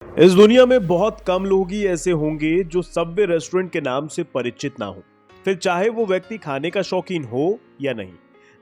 इस दुनिया में बहुत कम लोग ही ऐसे होंगे जो सबवे रेस्टोरेंट के नाम से परिचित ना हो, फिर चाहे वो व्यक्ति खाने का शौकीन हो या नहीं।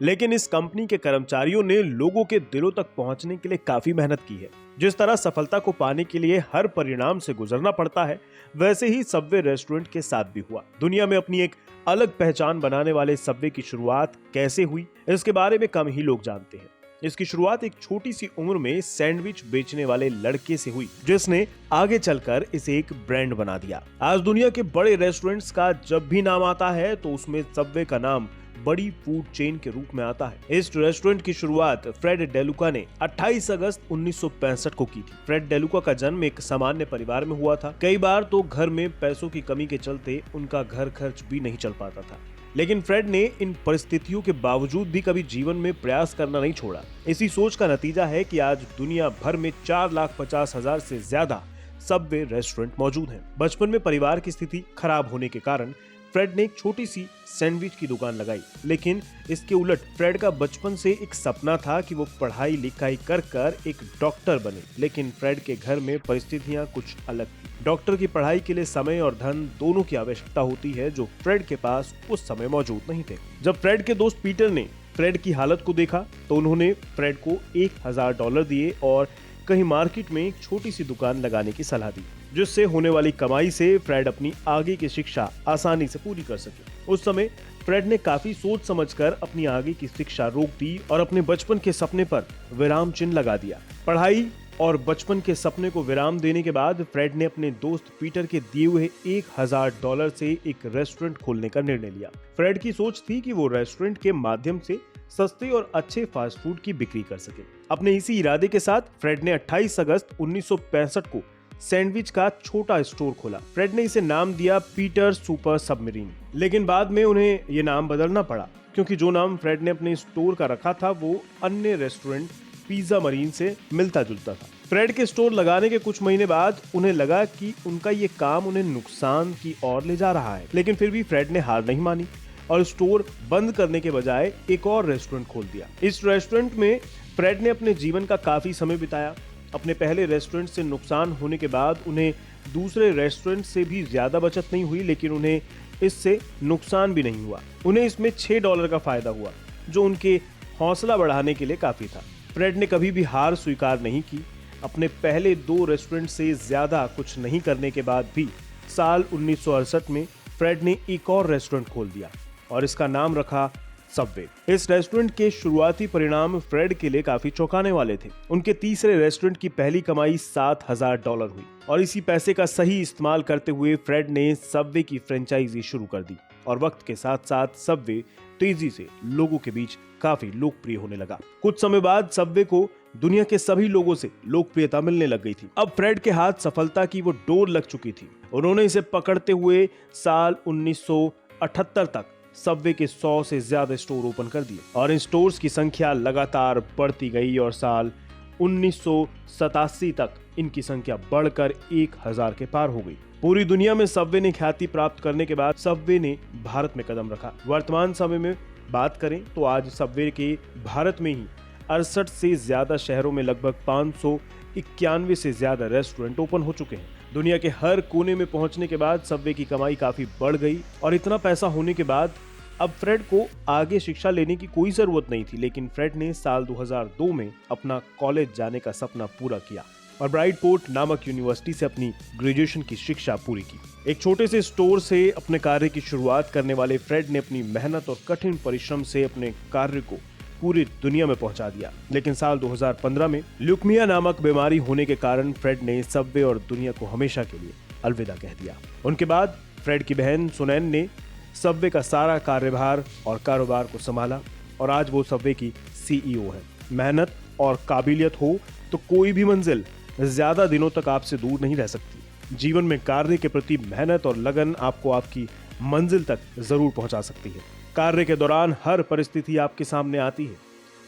लेकिन इस कंपनी के कर्मचारियों ने लोगों के दिलों तक पहुंचने के लिए काफी मेहनत की है। जिस तरह सफलता को पाने के लिए हर परिणाम से गुजरना पड़ता है, वैसे ही सबवे रेस्टोरेंट के साथ भी हुआ। दुनिया में अपनी एक अलग पहचान बनाने वाले सबवे की शुरुआत कैसे हुई, इसके बारे में कम ही लोग जानते हैं। इसकी शुरुआत एक छोटी सी उम्र में सैंडविच बेचने वाले लड़के से हुई, जिसने आगे चलकर इसे एक ब्रांड बना दिया। आज दुनिया के बड़े रेस्टोरेंट्स का जब भी नाम आता है तो उसमें सबवे का नाम बड़ी फूड चेन के रूप में आता है। इस रेस्टोरेंट की शुरुआत फ्रेड डेलुका ने 28 अगस्त 1965 को की थी। फ्रेड डेलुका का जन्म एक सामान्य परिवार में हुआ था। कई बार तो घर में पैसों की कमी के चलते उनका घर खर्च भी नहीं चल पाता था, लेकिन फ्रेड ने इन परिस्थितियों के बावजूद भी कभी जीवन में प्रयास करना नहीं छोड़ा। इसी सोच का नतीजा है कि आज दुनिया भर में 4,50,000 से ज्यादा सबवे रेस्टोरेंट मौजूद हैं। बचपन में परिवार की स्थिति खराब होने के कारण फ्रेड ने एक छोटी सी सैंडविच की दुकान लगाई, लेकिन इसके उलट फ्रेड का बचपन से एक सपना था कि वो पढ़ाई लिखाई कर कर एक डॉक्टर बने। लेकिन फ्रेड के घर में परिस्थितियां कुछ अलग थी। डॉक्टर की पढ़ाई के लिए समय और धन दोनों की आवश्यकता होती है, जो फ्रेड के पास उस समय मौजूद नहीं थे। जब फ्रेड के दोस्त पीटर ने फ्रेड की हालत को देखा तो उन्होंने फ्रेड को $1,000 दिए और कहीं मार्केट में एक छोटी सी दुकान लगाने की सलाह दी, जिससे होने वाली कमाई से फ्रेड अपनी आगे की शिक्षा आसानी से पूरी कर सके। उस समय फ्रेड ने काफी सोच समझकर अपनी आगे की शिक्षा रोक दी और अपने बचपन के सपने पर विराम चिन्ह लगा दिया। पढ़ाई और बचपन के सपने को विराम देने के बाद फ्रेड ने अपने दोस्त पीटर के दिए हुए $1,000 से एक रेस्टोरेंट खोलने का निर्णय लिया। फ्रेड की सोच थी कि वो रेस्टोरेंट के माध्यम से सस्ते और अच्छे फास्ट फूड की बिक्री कर सके। अपने इसी इरादे के साथ फ्रेड ने 28 अगस्त 1965 को सैंडविच का छोटा स्टोर खोला। फ्रेड ने इसे नाम दिया पीटर सुपर सबमरीन, लेकिन बाद में उन्हें ये नाम बदलना पड़ा, क्योंकि जो नाम फ्रेड ने अपने स्टोर का रखा था वो अन्य रेस्टोरेंट पिज्जा मरीन से मिलता जुलता था। फ्रेड के स्टोर लगाने के कुछ महीने बाद उन्हें लगा कि उनका ये काम उन्हें नुकसान की ओर ले जा रहा है, लेकिन फिर भी फ्रेड ने हार नहीं मानी और स्टोर बंद करने के बजाय एक और रेस्टोरेंट खोल दिया। इस रेस्टोरेंट में फ्रेड ने अपने जीवन का काफी समय बिताया। अपने पहले रेस्टोरेंट से नुकसान होने के बाद उन्हें दूसरे रेस्टोरेंट से भी ज्यादा बचत नहीं हुई, लेकिन उन्हें इससे नुकसान भी नहीं हुआ। उन्हें इसमें $6 का फायदा हुआ, जो उनके हौसला बढ़ाने के लिए काफी था। फ्रेड ने कभी भी हार स्वीकार नहीं की। अपने पहले 2 रेस्टोरेंट से ज्यादा कुछ नहीं करने के बाद भी साल 1968 में फ्रेड ने एक और रेस्टोरेंट खोल दिया और इसका नाम रखा सबवे। इस रेस्टोरेंट के शुरुआती परिणाम फ्रेड के लिए काफी चौंकाने वाले थे। उनके तीसरे रेस्टोरेंट की पहली कमाई $7,000 हुई और इसी पैसे का सही इस्तेमाल करते हुए फ्रेड ने सबवे की फ्रेंचाइजी शुरू कर दी और वक्त के साथ साथ सबवे तेजी से लोगों के बीच काफी लोकप्रिय होने लगा। कुछ समय बाद सबवे को दुनिया के सभी लोगों से लोकप्रियता मिलने लग गई थी। अब फ्रेड के हाथ सफलता की वो डोर लग चुकी थी। उन्होंने इसे पकड़ते हुए साल 1978 तक सबवे के 100 से ज्यादा स्टोर ओपन कर दिए और इन स्टोर्स की संख्या लगातार बढ़ती गई और साल 1987 तक इनकी संख्या बढ़कर 1,000 के पार हो गई। पूरी दुनिया में सबवे ने ख्याति प्राप्त करने के बाद सबवे ने भारत में कदम रखा। वर्तमान समय में बात करें तो आज सबवे के भारत में ही 68 से ज्यादा शहरों में लगभग 591 से ज्यादा रेस्टोरेंट ओपन हो चुके हैं। दुनिया के हर कोने में पहुंचने के बाद सबवे की कमाई काफी बढ़ गई और इतना पैसा होने के बाद अब फ्रेड को आगे शिक्षा लेने की कोई जरूरत नहीं थी। लेकिन फ्रेड ने साल 2002 में अपना कॉलेज जाने का सपना पूरा किया और ब्राइटपोर्ट नामक यूनिवर्सिटी से अपनी ग्रेजुएशन की शिक्षा पूरी की। एक छोटे से स्टोर से अपने कार्य की शुरुआत करने वाले फ्रेड ने अपनी मेहनत और कठिन परिश्रम से अपने कार्य को पूरी दुनिया में पहुंचा दिया। लेकिन साल 2015 में ल्यूकेमिया नामक बीमारी होने के कारण फ्रेड ने सबवे और दुनिया को हमेशा के लिए अलविदा कह दिया। उनके बाद फ्रेड की बहन सुनैन ने सबवे का सारा कार्यभार और कारोबार को संभाला और आज वो सबवे की CEO है। मेहनत और काबिलियत हो तो कोई भी मंजिल ज्यादा दिनों तक आपसे दूर नहीं रह सकती। जीवन में कार्य के प्रति मेहनत और लगन आपको आपकी मंजिल तक जरूर पहुंचा सकती है। कार्य के दौरान हर परिस्थिति आपके सामने आती है,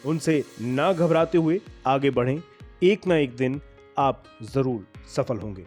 उनसे ना घबराते हुए आगे बढ़ें। एक ना एक दिन आप जरूर सफल होंगे।